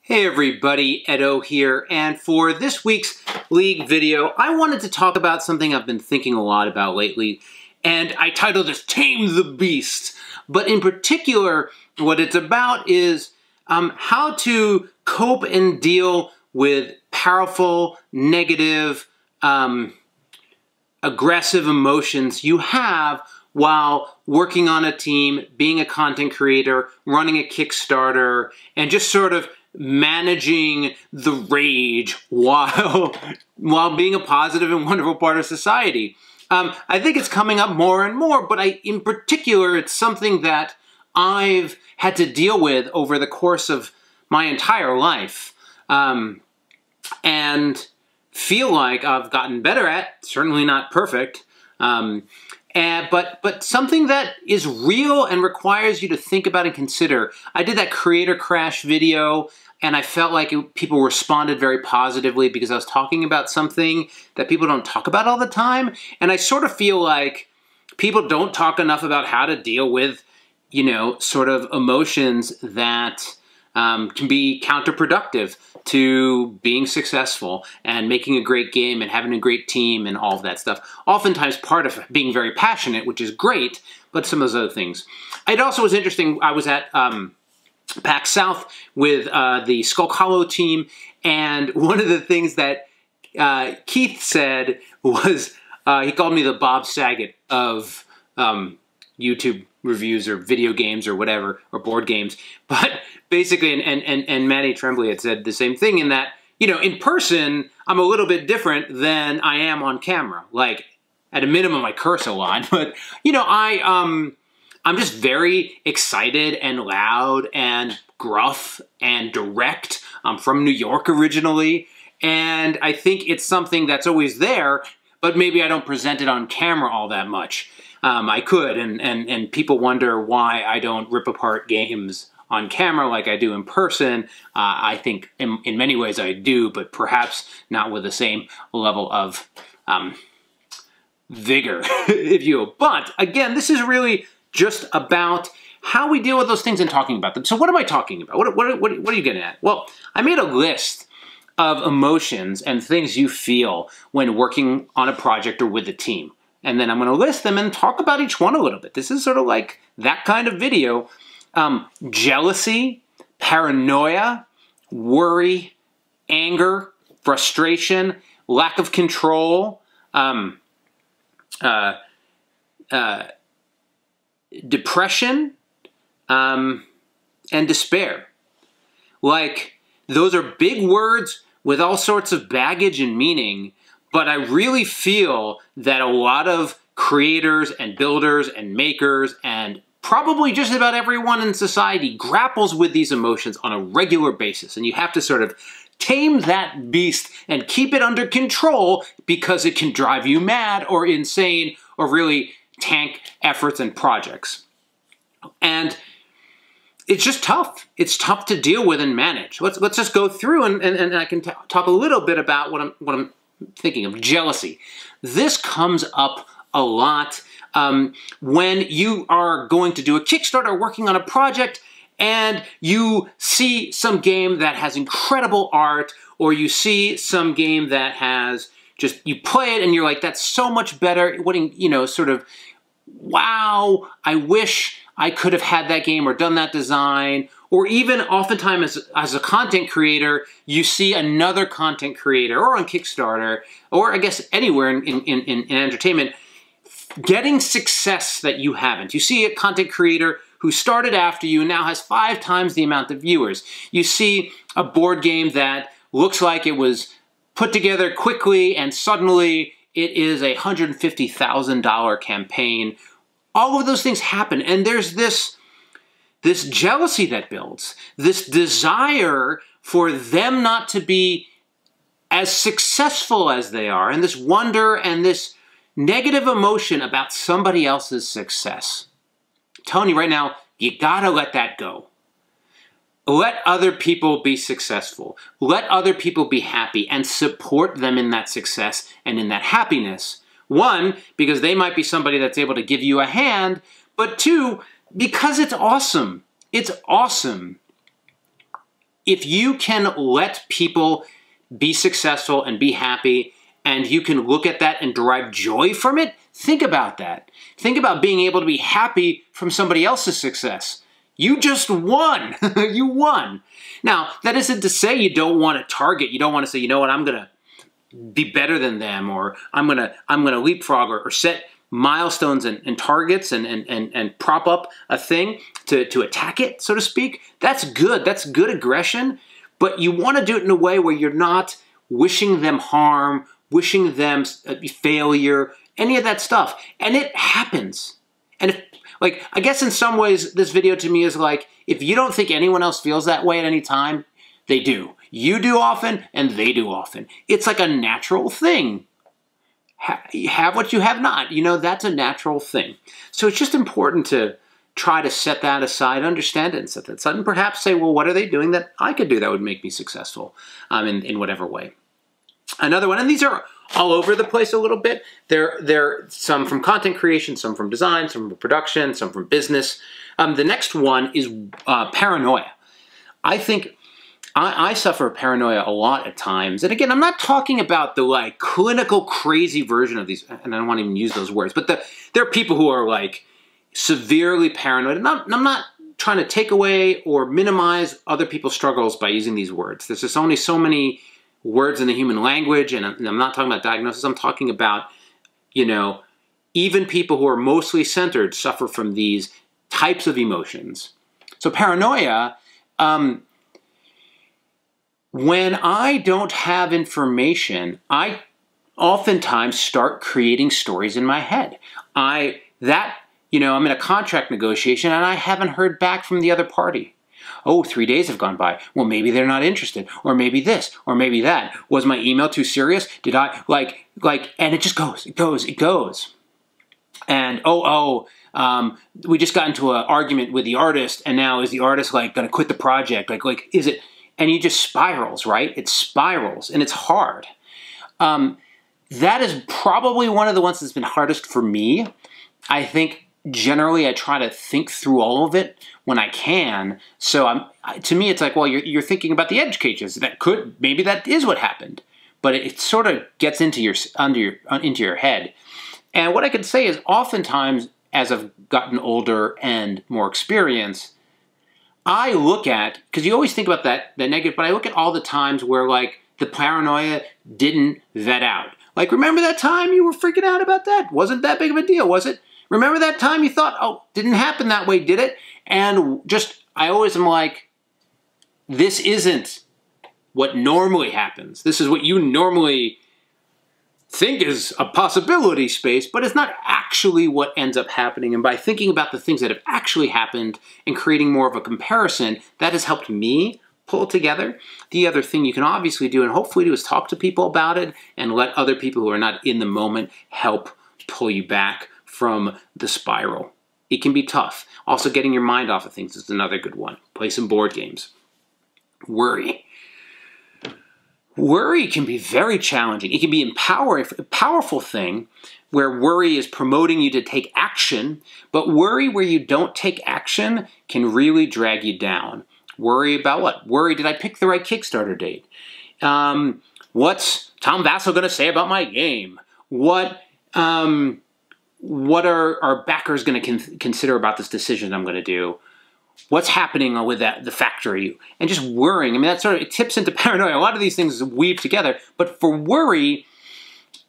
Hey everybody, Edo here, and for this week's League video, I wanted to talk about something I've been thinking a lot about lately, and I titled it Tame the Beast. But in particular, what it's about is how to cope and deal with powerful, negative, aggressive emotions you have while working on a team, being a content creator, running a Kickstarter, and just sort of managing the rage while being a positive and wonderful part of society. I think it's coming up more and more, but in particular, it's something that I've had to deal with over the course of my entire life, and feel like I've gotten better at. Certainly not perfect, but something that is real and requires you to think about and consider. I did that creator crash video, and I felt like people responded very positively because I was talking about something that people don't talk about all the time. And I sort of feel like people don't talk enough about how to deal with, sort of emotions that can be counterproductive to being successful and making a great game and having a great team and all of that stuff. Oftentimes part of being very passionate, which is great, but some of those other things. It also was interesting, I was at PAX South with the Skull Hollow team, and one of the things that Keith said was, he called me the Bob Saget of YouTube reviews or video games or whatever, or board games. But basically, and Manny Tremblay had said the same thing in that, in person, I'm a little bit different than I am on camera. Like, at a minimum, I curse a lot, but, I'm just very excited and loud and gruff and direct. I'm from New York originally, and I think it's something that's always there, but maybe I don't present it on camera all that much. I could, and people wonder why I don't rip apart games on camera like I do in person. I think in many ways I do, but perhaps not with the same level of vigor, if you will. But again, this is really just about how we deal with those things and talking about them. So what am I talking about? What are you getting at? Well, I made a list of emotions and things you feel when working on a project or with a team. And then I'm going to list them and talk about each one a little bit. This is sort of like that kind of video. Jealousy, paranoia, worry, anger, frustration, lack of control, depression, and despair. Like, those are big words with all sorts of baggage and meaning, but I really feel that a lot of creators and builders and makers and probably just about everyone in society grapples with these emotions on a regular basis, and you have to sort of tame that beast and keep it under control because it can drive you mad or insane or really tank efforts and projects. And it's just tough. It's tough to deal with and manage. Let's just go through and I can talk a little bit about what I'm thinking of. Jealousy. This comes up a lot when you are going to do a Kickstarter, working on a project, and you see some game that has incredible art, or you see some game that has just, you play it and you're like, that's so much better. Sort of, wow, I wish I could have had that game or done that design. Or even oftentimes as a content creator, you see another content creator, or on Kickstarter, or I guess anywhere in entertainment, getting success that you haven't. You see a content creator who started after you and now has 5 times the amount of viewers. You see a board game that looks like it was put together quickly and suddenly it is a $150,000 campaign. All of those things happen, and there's this jealousy that builds, this desire for them not to be as successful as they are, and this wonder and this negative emotion about somebody else's success. I'm telling you right now, you gotta let that go. Let other people be successful. Let other people be happy and support them in that success and in that happiness. 1, because they might be somebody that's able to give you a hand, but 2, because it's awesome. It's awesome if you can let people be successful and be happy, and you can look at that and derive joy from it, think about that. Think about being able to be happy from somebody else's success. You just won. You won. Now, that isn't to say you don't want to target. You don't want to say, you know what, I'm going to be better than them, or I'm going to leapfrog or set milestones and targets and prop up a thing to attack it, so to speak. That's good. That's good aggression. But you want to do it in a way where you're not wishing them harm, wishing them failure, any of that stuff. And it happens. And if, like, I guess in some ways, this video to me is like, if you don't think anyone else feels that way at any time, they do. You do often, and they do often. It's like a natural thing. Have what you have not. You know, that's a natural thing. So it's just important to try to set that aside, understand it, and set that aside, and perhaps say, well, what are they doing that I could do that would make me successful in whatever way? Another one, and these are all over the place a little bit. They're some from content creation, some from design, some from production, some from business. The next one is paranoia. I think I suffer paranoia a lot at times. And again, I'm not talking about the like clinical crazy version of these, and I don't want to even use those words, but there are people who are like severely paranoid. And I'm not trying to take away or minimize other people's struggles by using these words. There's just only so many words in the human language, and I'm not talking about diagnosis. I'm talking about, you know, even people who are mostly centered suffer from these types of emotions. So paranoia, when I don't have information, I oftentimes start creating stories in my head. You know, I'm in a contract negotiation and I haven't heard back from the other party. Oh, 3 days have gone by. Well, maybe they're not interested, or maybe this, or maybe that. Was my email too serious? Did I, and it just goes, it goes. And, we just got into an argument with the artist, and now is the artist, like, going to quit the project? Like, is it, and he just spirals, right? It spirals, and it's hard. That is probably one of the ones that's been hardest for me. I think generally I try to think through all of it when I can. So to me, it's like, well, you're thinking about the edge cases. Maybe that is what happened, but it sort of gets into your head. And what I can say is, oftentimes, as I've gotten older and more experienced, I look at, because you always think about that negative, but I look at all the times where, like, the paranoia didn't vet out. Like, remember that time you were freaking out about that? Wasn't that big of a deal, was it? Remember that time you thought, oh, didn't happen that way, did it? And I always am like, this isn't what normally happens. This is what you normally think is a possibility space, but it's not actually what ends up happening. And by thinking about the things that have actually happened and creating more of a comparison, that has helped me pull together. The other thing you can obviously do, and hopefully do, is talk to people about it and let other people who are not in the moment help pull you back from the spiral. It can be tough. Also, getting your mind off of things is another good one. Play some board games. Worry. Worry can be very challenging. It can be a powerful thing where worry is promoting you to take action, but worry where you don't take action can really drag you down. Worry about what? Worry, did I pick the right Kickstarter date? What's Tom Vassell going to say about my game? What are our backers going to consider about this decision I'm going to do? What's happening with the factory? And just worrying. I mean, that sort of, it tips into paranoia. A lot of these things weave together. But for worry,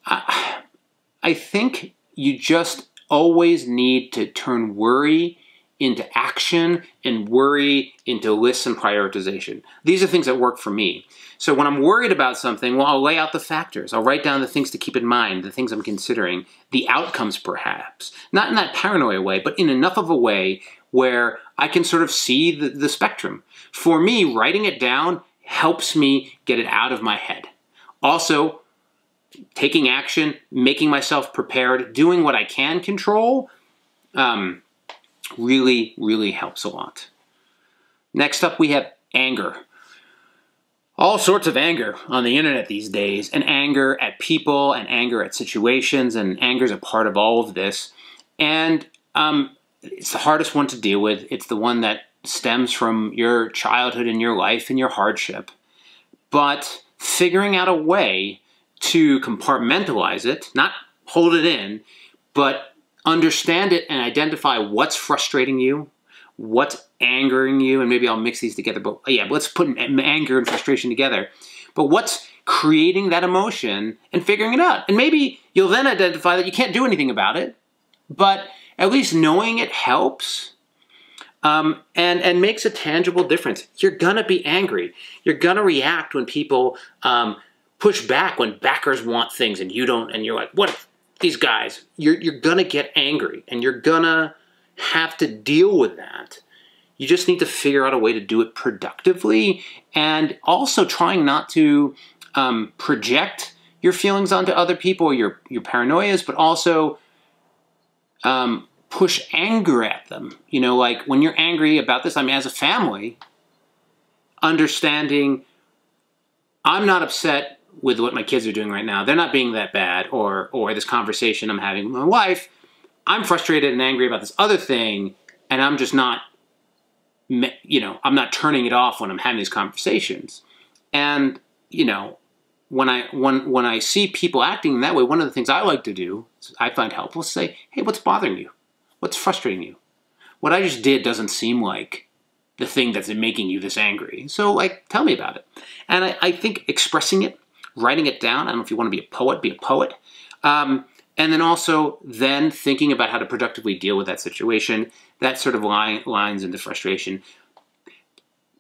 I think you just always need to turn worry into action and worry into lists and prioritization. These are things that work for me. So when I'm worried about something, well, I'll lay out the factors. I'll write down the things to keep in mind, the things I'm considering, the outcomes perhaps. Not in that paranoia way, but in enough of a way where I can sort of see the spectrum. For me, writing it down helps me get it out of my head. Also, taking action, making myself prepared, doing what I can control, really, really helps a lot. Next up, we have anger. All sorts of anger on the internet these days, and anger at people, and anger at situations, and anger is a part of all of this. And it's the hardest one to deal with. It's the one that stems from your childhood and your life and your hardship, but figuring out a way to compartmentalize it, not hold it in, but understand it and identify what's frustrating you, what's angering you, and maybe I'll mix these together, but yeah, let's put anger and frustration together. But what's creating that emotion and figuring it out? And maybe you'll then identify that you can't do anything about it, but at least knowing it helps. And makes a tangible difference. You're gonna be angry. You're gonna react when people push back, when backers want things and you don't, and you're like, what, these guys? You're gonna get angry and you're gonna have to deal with that. You just need to figure out a way to do it productively, and also trying not to project your feelings onto other people, your paranoias, but also push anger at them. You know, like when you're angry about this, I mean, as a family, understanding I'm not upset with what my kids are doing right now. They're not being that bad, or this conversation I'm having with my wife. I'm frustrated and angry about this other thing, and I'm just not, you know, I'm not turning it off when I'm having these conversations. And, you know, when I see people acting that way, one of the things I like to do, I find helpful, is say, hey, what's bothering you? What's frustrating you? What I just did doesn't seem like the thing that's making you this angry. So, like, tell me about it. And I think expressing it, writing it down, I don't know if you want to be a poet, be a poet. And then also then thinking about how to productively deal with that situation, that sort of lines into frustration.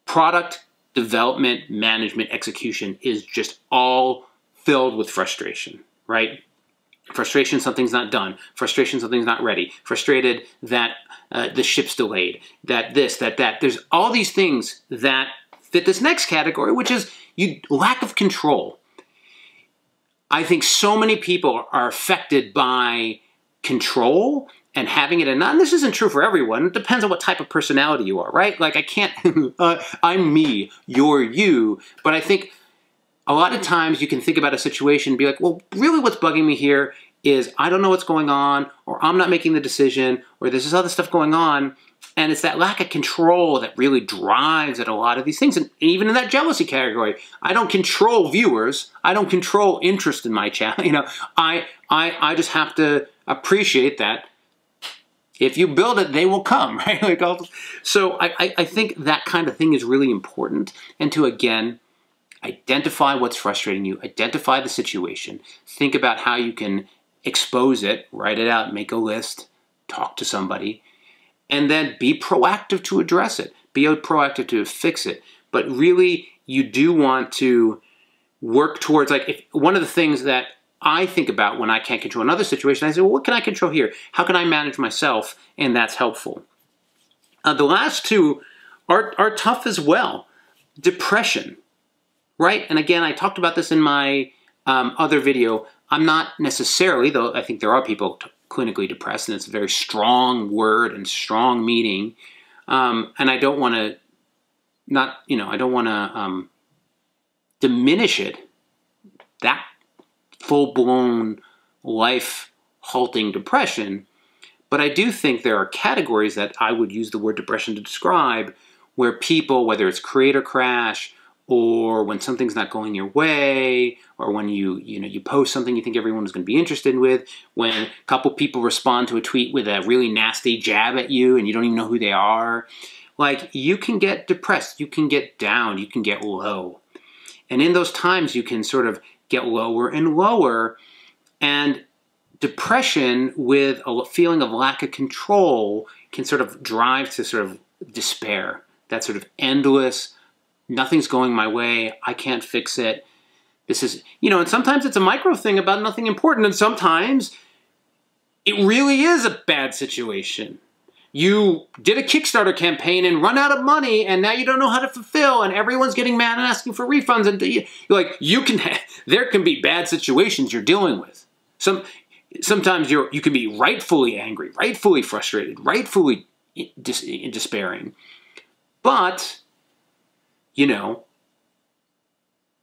Product development, management, execution is just all filled with frustration, right? Frustration, something's not done. Frustration, something's not ready. Frustrated that the ship's delayed. That this, that. There's all these things that fit this next category, which is lack of control. I think so many people are affected by control and having it, and this isn't true for everyone. It depends on what type of personality you are, right? Like I can't, I'm me, you're you, but I think a lot of times you can think about a situation and be like, well, really what's bugging me here is I don't know what's going on, or I'm not making the decision, or there's this other stuff going on. And it's that lack of control that really drives at a lot of these things. And even in that jealousy category, I don't control viewers. I don't control interest in my channel. You know, I just have to appreciate that if you build it, they will come, right? Like, so I think that kind of thing is really important. And to, again, identify what's frustrating you, identify the situation, think about how you can expose it, write it out, make a list, talk to somebody, and then be proactive to address it. Be proactive to fix it. But really, you do want to work towards, like, one of the things that I think about when I can't control another situation, I say, well, what can I control here? How can I manage myself? And that's helpful. The last two are tough as well. Depression, right? And again, I talked about this in my other video. I'm not necessarily, though I think there are people clinically depressed, and it's a very strong word and strong meaning. And I don't want to I don't want to diminish it, that full-blown life-halting depression. But I do think there are categories that I would use the word depression to describe, where people, whether it's creator crash, or when something's not going your way, or when you post something you think everyone is going to be interested with, when a couple people respond to a tweet with a really nasty jab at you and you don't even know who they are, like, you can get depressed, you can get down, you can get low. And in those times you can sort of get lower and lower, and depression with a feeling of lack of control can sort of drive to sort of despair, that sort of endless, nothing's going my way, I can't fix it. This is, and sometimes it's a micro thing about nothing important, and sometimes it really is a bad situation. You did a Kickstarter campaign and run out of money, and now you don't know how to fulfill, and everyone's getting mad and asking for refunds, and there can be bad situations you're dealing with. Sometimes you can be rightfully angry, rightfully frustrated, rightfully despairing. But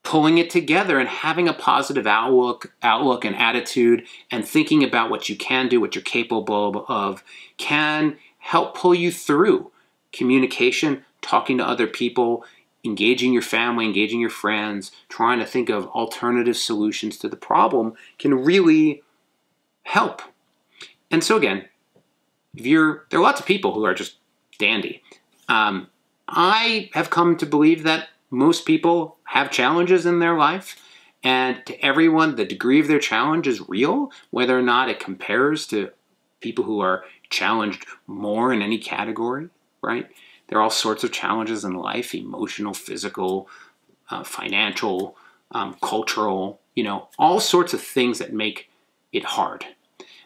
pulling it together and having a positive outlook and attitude, and thinking about what you can do, what you're capable of, can help pull you through. communication, talking to other people, engaging your family, engaging your friends, trying to think of alternative solutions to the problem can really help. And so again, there are lots of people who are just dandy. I have come to believe that most people have challenges in their life, and to everyone, the degree of their challenge is real, whether or not it compares to people who are challenged more in any category, right? There are all sorts of challenges in life, emotional, physical, financial, cultural, all sorts of things that make it hard.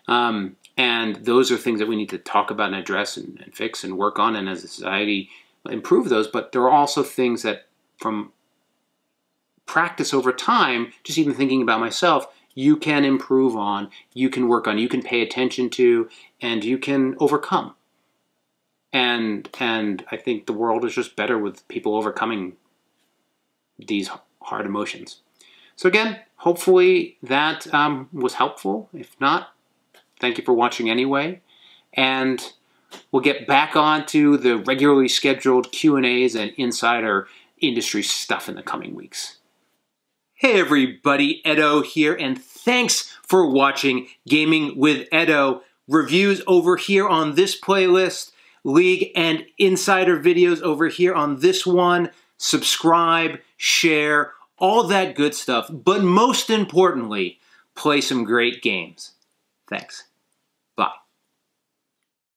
And those are things that we need to talk about and address and fix and work on, and as a society improve those. But there are also things that from practice over time, just even thinking about myself, you can improve on, you can work on, you can pay attention to, and you can overcome. And I think the world is just better with people overcoming these hard emotions. So again, hopefully that was helpful. If not, thank you for watching anyway. And we'll get back on to the regularly scheduled Q&As and insider industry stuff in the coming weeks. Hey everybody, Edo here, and thanks for watching Gaming with Edo. Reviews over here on this playlist, League and Insider videos over here on this one. Subscribe, share, all that good stuff. But most importantly, play some great games. Thanks.